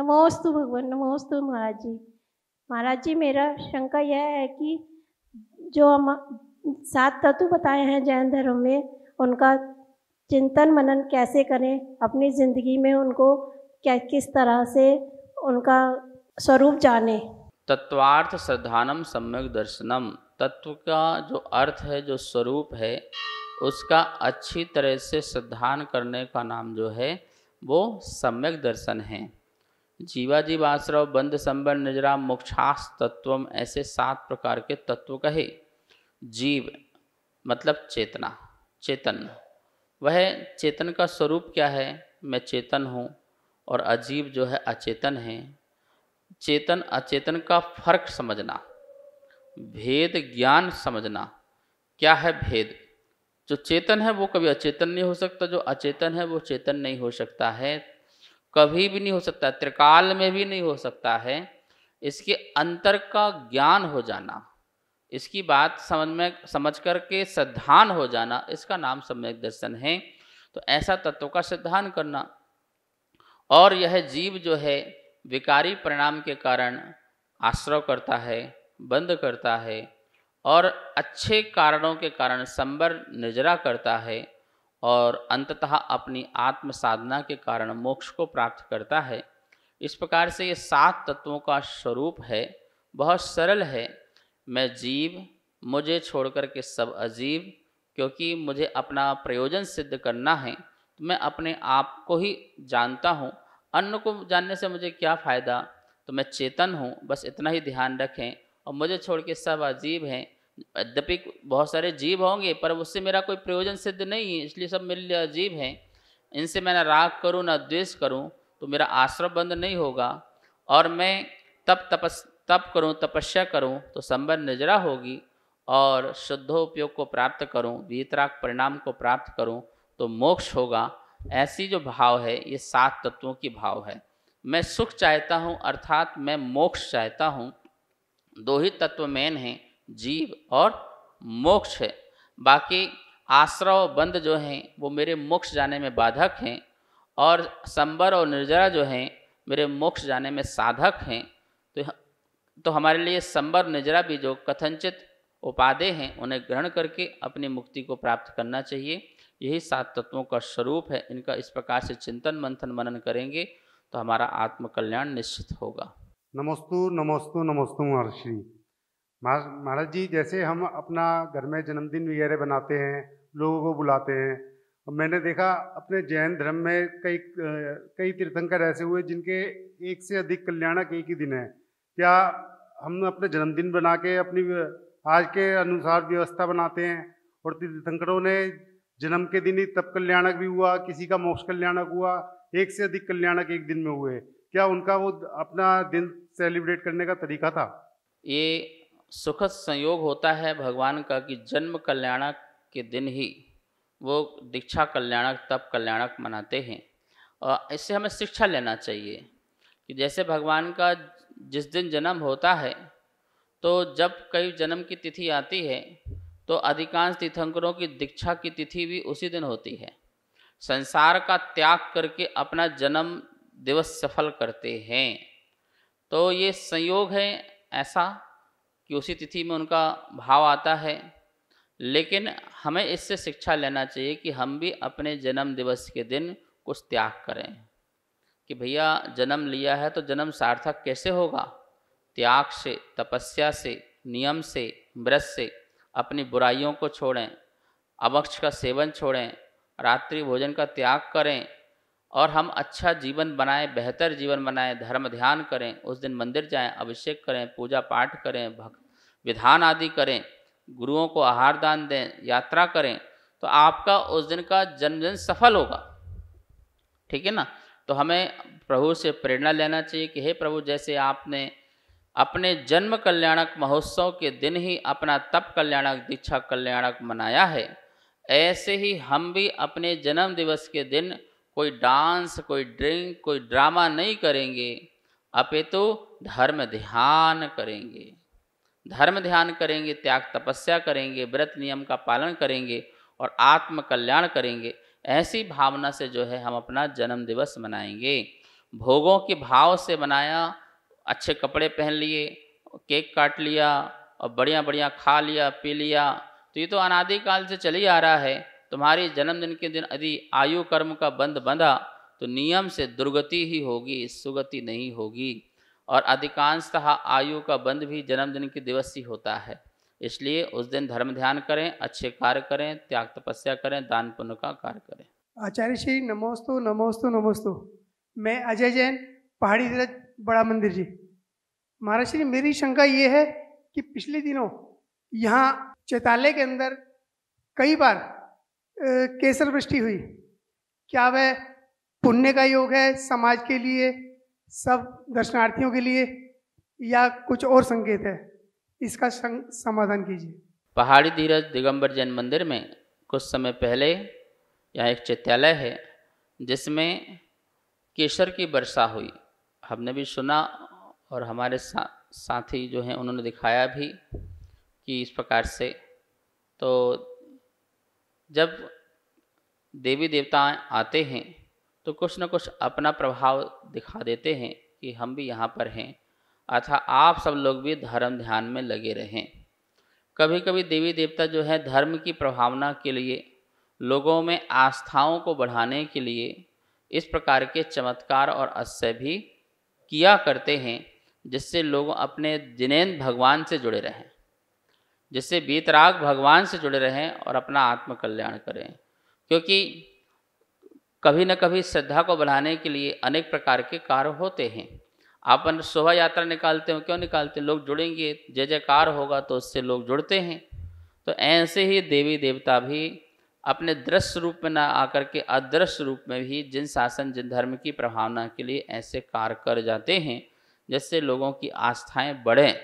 नमोस्तु भगवान, नमोस्तु महाराज जी। महाराज जी, मेरा शंका यह है कि जो हम 7 तत्व बताए हैं जैन धर्म में, उनका चिंतन मनन कैसे करें अपनी ज़िंदगी में, उनको क्या किस तरह से उनका स्वरूप जानें। तत्वार्थ श्रद्धानम सम्यक दर्शनम, तत्व का जो अर्थ है, जो स्वरूप है, उसका अच्छी तरह से श्रद्धान करने का नाम जो है वो सम्यक दर्शन है। जीवाजीव आश्रव बंध संबर निजरा मोक्षास तत्वम, ऐसे 7 प्रकार के तत्व कहे। जीव मतलब चेतना, चेतन। वह चेतन का स्वरूप क्या है? मैं चेतन हूँ। और अजीव जो है अचेतन है। चेतन अचेतन का फर्क समझना, भेद ज्ञान समझना। क्या है भेद? जो चेतन है वो कभी अचेतन नहीं हो सकता, जो अचेतन है वो चेतन नहीं हो सकता है, कभी भी नहीं हो सकता, त्रिकाल में भी नहीं हो सकता है। इसके अंतर का ज्ञान हो जाना, इसकी बात समझ करके श्रद्धान हो जाना, इसका नाम सम्यक दर्शन है। तो ऐसा तत्व का श्रद्धान करना। और यह जीव जो है विकारी परिणाम के कारण आश्रव करता है, बंद करता है, और अच्छे कारणों के कारण संबर निर्जरा करता है, और अंततः अपनी आत्म साधना के कारण मोक्ष को प्राप्त करता है। इस प्रकार से ये 7 तत्वों का स्वरूप है, बहुत सरल है। मैं जीव, मुझे छोड़कर के सब अजीव, क्योंकि मुझे अपना प्रयोजन सिद्ध करना है, तो मैं अपने आप को ही जानता हूँ। अन्य को जानने से मुझे क्या फ़ायदा? तो मैं चेतन हूँ, बस इतना ही ध्यान रखें। और मुझे छोड़ के सब अजीब हैं। यद्यपि बहुत सारे जीव होंगे, पर उससे मेरा कोई प्रयोजन सिद्ध नहीं है, इसलिए सब मेरे लिए अजीब हैं। इनसे मैं न राग करूँ न द्वेष करूँ तो मेरा आश्रय बंद नहीं होगा। और मैं तप करूँ, तपस्या करूँ तो संबर निजरा होगी। और शुद्धोपयोग को प्राप्त करूँ, वीतराग परिणाम को प्राप्त करूँ तो मोक्ष होगा। ऐसी जो भाव है ये 7 तत्वों की भाव है। मैं सुख चाहता हूँ, अर्थात मैं मोक्ष चाहता हूँ। 2 ही तत्व मेन हैं, जीव और मोक्ष है। बाकी आश्रव बंध जो हैं वो मेरे मोक्ष जाने में बाधक हैं, और संबर और निर्जरा जो हैं मेरे मोक्ष जाने में साधक हैं। तो हमारे लिए संबर निर्जरा भी जो कथनचित उपादेय हैं, उन्हें ग्रहण करके अपनी मुक्ति को प्राप्त करना चाहिए। यही 7 तत्वों का स्वरूप है। इनका इस प्रकार से चिंतन मंथन मनन करेंगे तो हमारा आत्मकल्याण निश्चित होगा। नमोस्तु नमोस्तु नमोस्तु महर्षि। महाराज जी, जैसे हम अपना घर में जन्मदिन वगैरह बनाते हैं, लोगों को बुलाते हैं, और मैंने देखा अपने जैन धर्म में कई तीर्थंकर ऐसे हुए जिनके एक से अधिक कल्याणक एक ही दिन है। क्या हम अपने जन्मदिन बना के अपनी आज के अनुसार व्यवस्था बनाते हैं, और तीर्थंकरों ने जन्म के दिन ही तप कल्याणक भी हुआ, किसी का मोक्ष कल्याणक हुआ, एक से अधिक कल्याणक एक दिन में हुए। क्या उनका वो अपना दिन सेलिब्रेट करने का तरीका था? ये सुखद संयोग होता है भगवान का कि जन्म कल्याणक के दिन ही वो दीक्षा कल्याणक, तप कल्याणक मनाते हैं। और इससे हमें शिक्षा लेना चाहिए कि जैसे भगवान का जिस दिन जन्म होता है, तो जब कई जन्म की तिथि आती है तो अधिकांश तीर्थंकरों की दीक्षा की तिथि भी उसी दिन होती है। संसार का त्याग करके अपना जन्म दिवस सफल करते हैं। तो ये संयोग है ऐसा कि उसी तिथि में उनका भाव आता है। लेकिन हमें इससे शिक्षा लेना चाहिए कि हम भी अपने जन्म दिवस के दिन कुछ त्याग करें। कि भैया जन्म लिया है तो जन्म सार्थक कैसे होगा? त्याग से, तपस्या से, नियम से, व्रत से। अपनी बुराइयों को छोड़ें, अभक्ष का सेवन छोड़ें, रात्रि भोजन का त्याग करें, और हम अच्छा जीवन बनाएं, बेहतर जीवन बनाएं, धर्म ध्यान करें। उस दिन मंदिर जाएं, अभिषेक करें, पूजा पाठ करें, भक्त विधान आदि करें, गुरुओं को आहार दान दें, यात्रा करें, तो आपका उस दिन का जन्मदिन सफल होगा। ठीक है ना? तो हमें प्रभु से प्रेरणा लेना चाहिए कि हे प्रभु, जैसे आपने अपने जन्म कल्याणक महोत्सव के दिन ही अपना तप कल्याणक, दीक्षा कल्याणक मनाया है, ऐसे ही हम भी अपने जन्म दिवस के दिन कोई डांस, कोई ड्रिंक, कोई ड्रामा नहीं करेंगे, अपितु धर्म ध्यान करेंगे। धर्म ध्यान करेंगे, त्याग तपस्या करेंगे, व्रत नियम का पालन करेंगे और आत्म कल्याण करेंगे। ऐसी भावना से जो है हम अपना जन्म दिवस मनाएंगे। भोगों के भाव से बनाया, अच्छे कपड़े पहन लिए, केक काट लिया और बढ़िया बढ़िया खा लिया पी लिया, तो ये तो अनादिकाल से चल ही आ रहा है। तुम्हारी जन्मदिन के दिन यदि आयु कर्म का बंध बंधा तो नियम से दुर्गति ही होगी, सुगति नहीं होगी। और अधिकांशतः आयु का बंध भी जन्मदिन के दिवस ही होता है। इसलिए उस दिन धर्म ध्यान करें, अच्छे कार्य करें, त्याग तपस्या करें, दान पुण्य का कार्य करें। आचार्य श्री नमोस्तु नमोस्तु नमोस्तु। मैं अजय जैन, पहाड़ी धीरज बड़ा मंदिर जी। महाराज श्री, मेरी शंका ये है कि पिछले दिनों यहाँ चैतालय के अंदर कई बार केसर वृष्टि हुई। क्या वह पुण्य का योग है समाज के लिए, सब दर्शनार्थियों के लिए, या कुछ और संकेत है? इसका समाधान कीजिए। पहाड़ी धीरज दिगंबर जैन मंदिर में कुछ समय पहले यहाँ एक चैत्यालय है जिसमें केसर की वर्षा हुई। हमने भी सुना और हमारे साथी जो हैं उन्होंने दिखाया भी कि इस प्रकार से। तो जब देवी देवता आते हैं तो कुछ न कुछ अपना प्रभाव दिखा देते हैं कि हम भी यहाँ पर हैं, अर्थात आप सब लोग भी धर्म ध्यान में लगे रहें। कभी कभी देवी देवता जो है धर्म की प्रभावना के लिए, लोगों में आस्थाओं को बढ़ाने के लिए इस प्रकार के चमत्कार और अस्य भी किया करते हैं, जिससे लोग अपने जिनेंद्र भगवान से जुड़े रहें, जिससे वीतराग भगवान से जुड़े रहें और अपना आत्मकल्याण करें। क्योंकि कभी न कभी श्रद्धा को बढ़ाने के लिए अनेक प्रकार के कार्य होते हैं। अपन शोभा यात्रा निकालते हो, क्यों निकालते हैं? लोग जुड़ेंगे, जय जयकार होगा तो उससे लोग जुड़ते हैं। तो ऐसे ही देवी देवता भी अपने दृश्य रूप में न आकर के अदृश्य रूप में भी जिन शासन जिन धर्म की प्रभावना के लिए ऐसे कार्य कर जाते हैं, जिससे लोगों की आस्थाएं बढ़ें।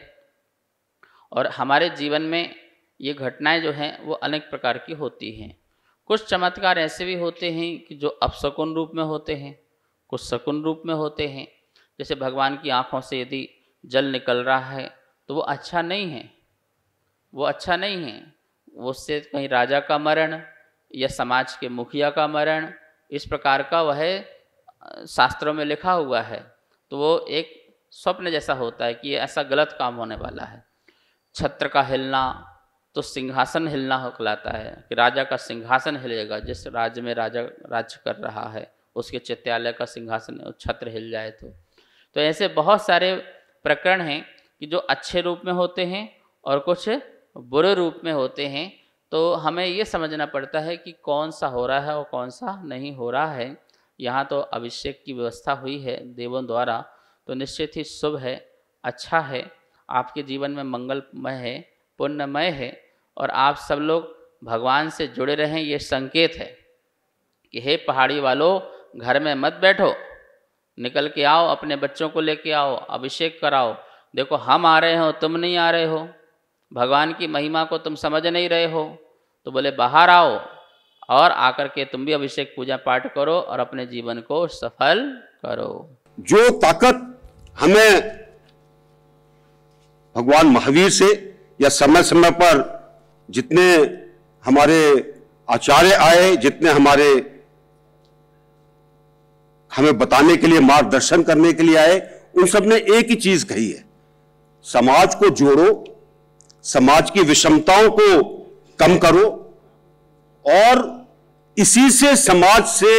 और हमारे जीवन में ये घटनाएं जो हैं वो अनेक प्रकार की होती हैं। कुछ चमत्कार ऐसे भी होते हैं कि जो अपशकुन रूप में होते हैं, कुछ शकुन रूप में होते हैं। जैसे भगवान की आँखों से यदि जल निकल रहा है तो वो अच्छा नहीं है, वो अच्छा नहीं है। उससे कहीं राजा का मरण या समाज के मुखिया का मरण, इस प्रकार का वह शास्त्रों में लिखा हुआ है। तो वो एक स्वप्न जैसा होता है कि ऐसा गलत काम होने वाला है। छत्र का हिलना तो सिंहासन हिलना कहलाता है कि राजा का सिंहासन हिलेगा। जिस राज्य में राजा राज्य कर रहा है उसके चैत्यालय का सिंहासन छत्र हिल जाए तो ऐसे बहुत सारे प्रकरण हैं कि जो अच्छे रूप में होते हैं और कुछ बुरे रूप में होते हैं। तो हमें ये समझना पड़ता है कि कौन सा हो रहा है और कौन सा नहीं हो रहा है। यहाँ तो अभिषेक की व्यवस्था हुई है देवों द्वारा, तो निश्चित ही शुभ है, अच्छा है, आपके जीवन में मंगलमय है, पुण्यमय है। और आप सब लोग भगवान से जुड़े रहें, ये संकेत है कि हे पहाड़ी वालों, घर में मत बैठो, निकल के आओ, अपने बच्चों को लेके आओ, अभिषेक कराओ। देखो हम आ रहे हो, तुम नहीं आ रहे हो, भगवान की महिमा को तुम समझ नहीं रहे हो, तो बोले बाहर आओ और आकर के तुम भी अभिषेक पूजा पाठ करो और अपने जीवन को सफल करो। जो ताकत हमें भगवान महावीर से या समय समय पर जितने हमारे आचार्य आए, जितने हमें बताने के लिए, मार्गदर्शन करने के लिए आए, उन सब ने एक ही चीज कही है, समाज को जोड़ो, समाज की विषमताओं को कम करो। और इसी से समाज से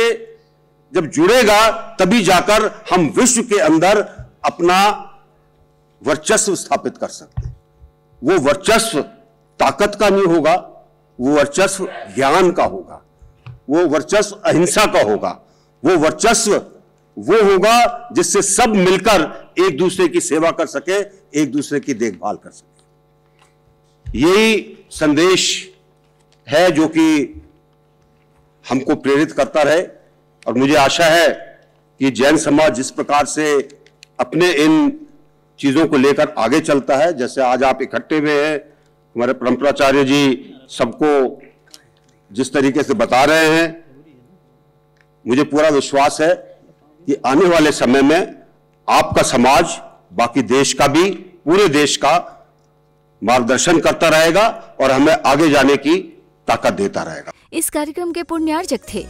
जब जुड़ेगा तभी जाकर हम विश्व के अंदर अपना वर्चस्व स्थापित कर सकते हैं। वो वर्चस्व ताकत का नहीं होगा, वो वर्चस्व ज्ञान का होगा, वो वर्चस्व अहिंसा का होगा, वो वर्चस्व वो होगा जिससे सब मिलकर एक दूसरे की सेवा कर सके, एक दूसरे की देखभाल कर सके। यही संदेश है जो कि हमको प्रेरित करता रहे। और मुझे आशा है कि जैन समाज जिस प्रकार से अपने इन चीजों को लेकर आगे चलता है, जैसे आज आप इकट्ठे हुए हैं, हमारे परंपराचार्य जी सबको जिस तरीके से बता रहे हैं, मुझे पूरा विश्वास है कि आने वाले समय में आपका समाज बाकी देश का भी, पूरे देश का मार्गदर्शन करता रहेगा और हमें आगे जाने की ताकत देता रहेगा। इस कार्यक्रम के पुण्यार्चक थे